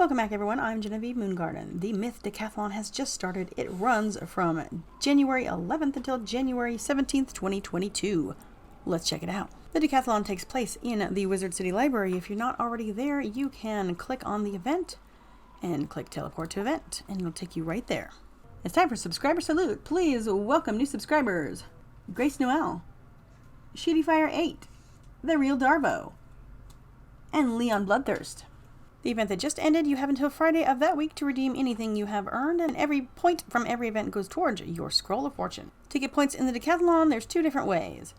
Welcome back, everyone. I'm Genevieve Moongarden. The Myth Decathlon has just started. It runs from January 11th until January 17th, 2022. Let's check it out. The Decathlon takes place in the Wizard City Library. If you're not already there, you can click on the event and click Teleport to Event, and it'll take you right there. It's time for Subscriber Salute. Please welcome new subscribers. Grace Noel, Sheedy Fire 8, The Real Darvo, and Leon Bloodthirst. The event that just ended, you have until Friday of that week to redeem anything you have earned, and every point from every event goes towards your Scroll of Fortune. To get points in the Decathlon, there's two different ways.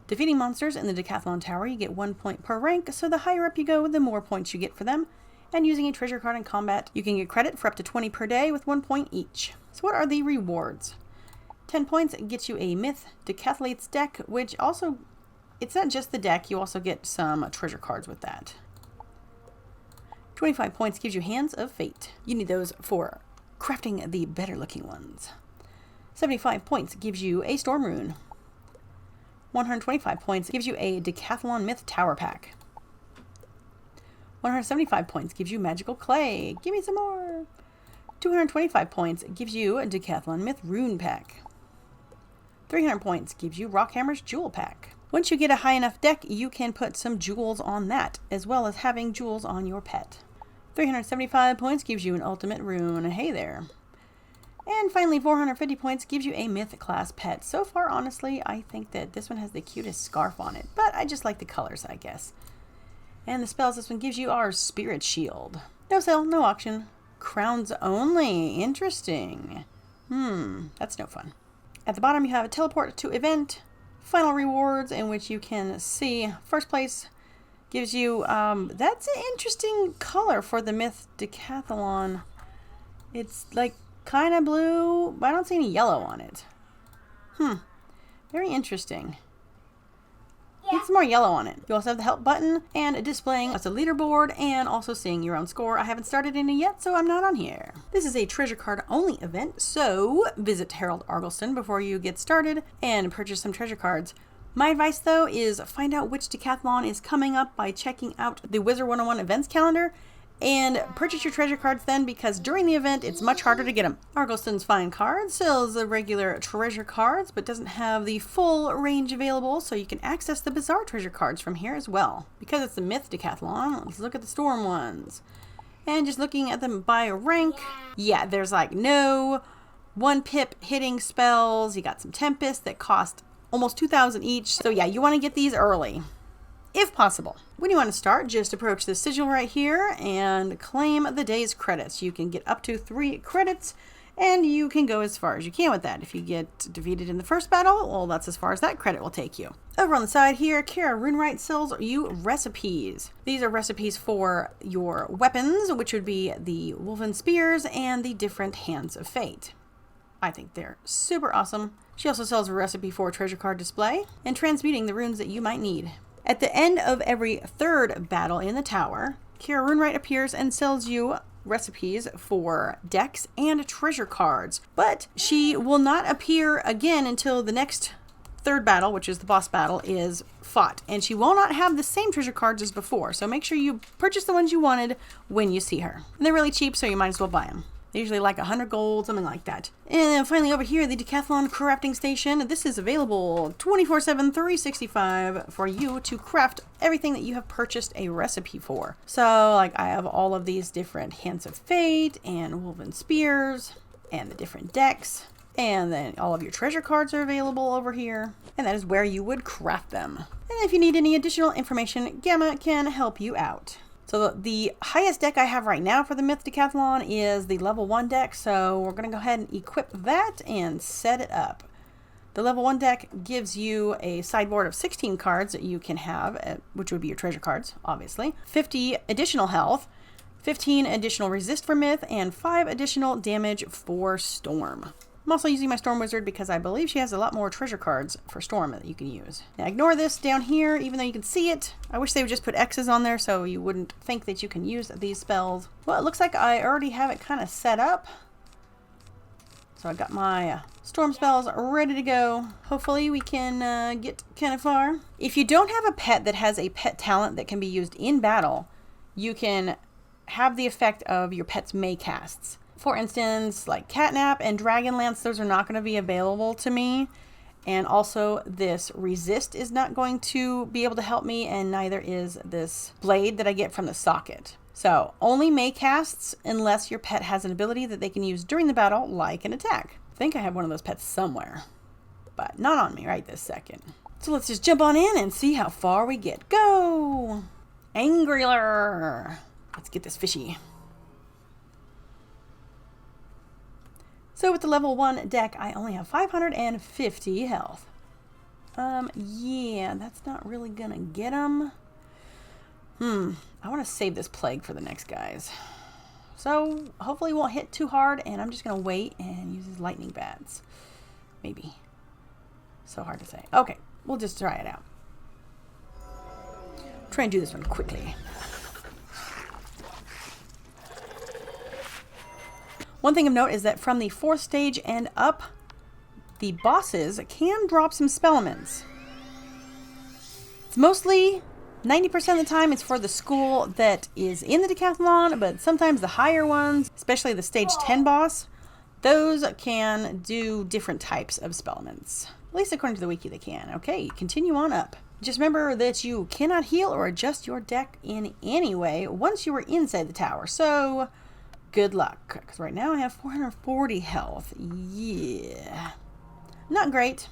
Defeating monsters in the Decathlon Tower, you get 1 point per rank, so the higher up you go, the more points you get for them. And using a treasure card in combat, you can get credit for up to 20 per day with 1 point each. So what are the rewards? 10 points gets you a Myth Decathletes deck, which also, it's not just the deck, you also get some treasure cards with that. 25 points gives you Hands of Fate. You need those for crafting the better looking ones. 75 points gives you a Storm Rune. 125 points gives you a Decathlon Myth Tower Pack. 175 points gives you Magical Clay. Give me some more. 225 points gives you a Decathlon Myth Rune Pack. 300 points gives you Rockhammer's Jewel Pack. Once you get a high enough deck, you can put some jewels on that, as well as having jewels on your pet. 375 points gives you an Ultimate Rune. Hey there. And finally, 450 points gives you a Myth class pet. So far, honestly, I think that this one has the cutest scarf on it, but I just like the colors, I guess. And the spells this one gives you are Spirit Shield. No sale, no auction. Crowns only. Interesting. That's no fun. At the bottom, you have a Teleport to Event. Final rewards, in which you can see first place gives you, that's an interesting color for the Myth Decathlon. It's like kind of blue, but I don't see any yellow on it. Very interesting. It's more yellow on it. You also have the help button and displaying as a leaderboard and also seeing your own score. I haven't started any yet, so I'm not on here. This is a treasure card only event, so visit Harold Argleston before you get started and purchase some treasure cards. My advice, though, is find out which Decathlon is coming up by checking out the Wizard101 events calendar and purchase your treasure cards then, because during the event, it's much harder to get them. Argleston's Fine Cards sells the regular treasure cards, but doesn't have the full range available, so you can access the bizarre treasure cards from here as well. Because it's the Myth Decathlon, let's look at the Storm ones. And just looking at them by rank, yeah, there's like no 1 pip hitting spells. You got some Tempest that cost almost 2,000 each. So yeah, you want to get these early, if possible. When you want to start, just approach the sigil right here and claim the day's credits. You can get up to 3 credits, and you can go as far as you can with that. If you get defeated in the first battle, well, that's as far as that credit will take you. Over on the side here, Kara Runewright sells you recipes. These are recipes for your weapons, which would be the woven spears and the different Hands of Fate. I think they're super awesome. She also sells a recipe for treasure card display and transmuting the runes that you might need. At the end of every 3rd battle in the tower, Kira Runewright appears and sells you recipes for decks and treasure cards. But she will not appear again until the next 3rd battle, which is the boss battle, is fought. And she will not have the same treasure cards as before. So make sure you purchase the ones you wanted when you see her. And they're really cheap, so you might as well buy them. They're usually like 100 gold, something like that. And then finally over here, the Decathlon crafting station. This is available 24/7, 365 for you to craft everything that you have purchased a recipe for. So like I have all of these different Hands of Fate and woven spears and the different decks. And then all of your treasure cards are available over here. And that is where you would craft them. And if you need any additional information, Gamma can help you out. So the highest deck I have right now for the Myth Decathlon is the level 1 deck, so we're going to go ahead and equip that and set it up. The level 1 deck gives you a sideboard of 16 cards that you can have, which would be your treasure cards, obviously. 50 additional health, 15 additional resist for Myth, and 5 additional damage for Storm. I'm also using my Storm Wizard because I believe she has a lot more treasure cards for Storm that you can use. Now ignore this down here, even though you can see it. I wish they would just put X's on there so you wouldn't think that you can use these spells. Well, it looks like I already have it kind of set up. So I got my Storm spells ready to go. Hopefully we can get kind of far. If you don't have a pet that has a pet talent that can be used in battle, you can have the effect of your pet's May casts. For instance, like Catnap and Dragonlance, those are not going to be available to me. And also this Resist is not going to be able to help me, and neither is this Blade that I get from the socket. So only May casts unless your pet has an ability that they can use during the battle, like an attack. I think I have one of those pets somewhere, but not on me right this second. So let's just jump on in and see how far we get. Go! Angriler! Let's get this fishy. So with the level 1 deck, I only have 550 health. Yeah, that's not really gonna get him. I want to save this plague for the next guys. So hopefully it won't hit too hard, and I'm just gonna wait and use his lightning bats. Maybe. So hard to say. Okay, we'll just try it out. Try and do this one quickly. One thing of note is that from the 4th stage and up, the bosses can drop some spellements. It's mostly 90% of the time it's for the school that is in the Deckathalon, but sometimes the higher ones, especially the stage 10 boss, those can do different types of spellements. At least according to the wiki they can. Okay, continue on up. Just remember that you cannot heal or adjust your deck in any way once you are inside the tower. So good luck, because right now I have 440 health. Yeah. Not great.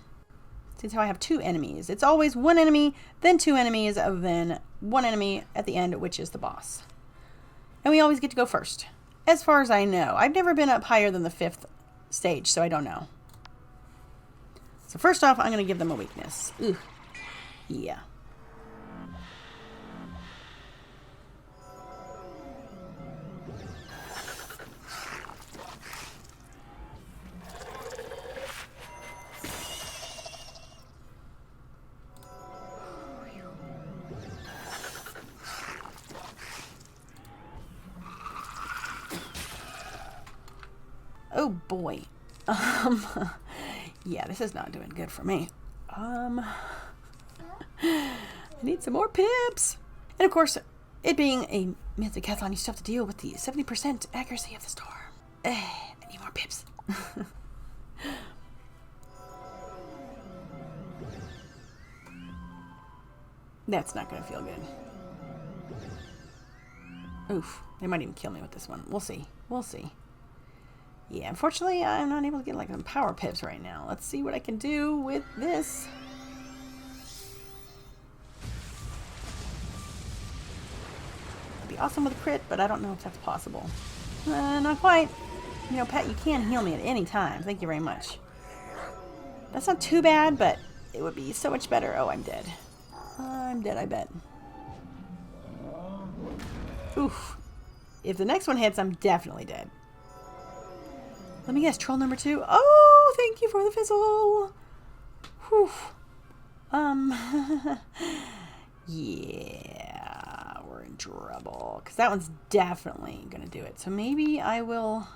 Since how I have 2 enemies. It's always 1 enemy, then 2 enemies, then 1 enemy at the end, which is the boss. And we always get to go first. As far as I know. I've never been up higher than the 5th stage, so I don't know. So first off, I'm going to give them a weakness. Ooh. Yeah. Oh boy. Yeah, this is not doing good for me. I need some more pips. And of course, it being a Myth Deckathalon, you still have to deal with the 70% accuracy of the storm. I need more pips. That's not going to feel good. Oof, they might even kill me with this one. We'll see. We'll see. Yeah, unfortunately, I'm not able to get like some power pips right now. Let's see what I can do with this. It'd be awesome with a crit, but I don't know if that's possible. Not quite. You know, Pat, you can heal me at any time. Thank you very much. That's not too bad, but it would be so much better. Oh, I'm dead. I'm dead, I bet. Oof. If the next one hits, I'm definitely dead. Let me guess, troll number 2. Oh, thank you for the fizzle. Whew. Yeah, we're in trouble. Because that one's definitely going to do it. So maybe I will...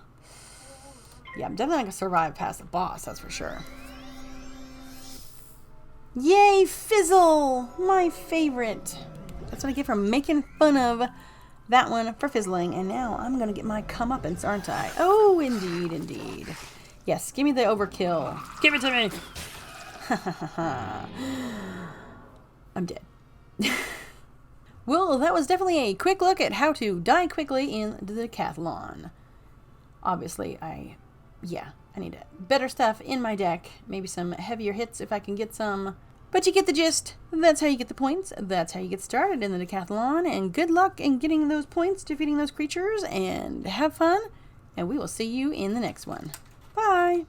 Yeah, I'm definitely going to survive past the boss, that's for sure. Yay, fizzle! My favorite. That's what I get from making fun of that one for fizzling, and now I'm gonna get my comeuppance, aren't I? Oh, indeed, indeed. Yes, give me the overkill. Give it to me! I'm dead. Well, that was definitely a quick look at how to die quickly in the Deckathalon. Obviously, I need better stuff in my deck. Maybe some heavier hits if I can get some. But you get the gist. That's how you get the points. That's how you get started in the Deckathalon. And good luck in getting those points, defeating those creatures, and have fun. And we will see you in the next one. Bye!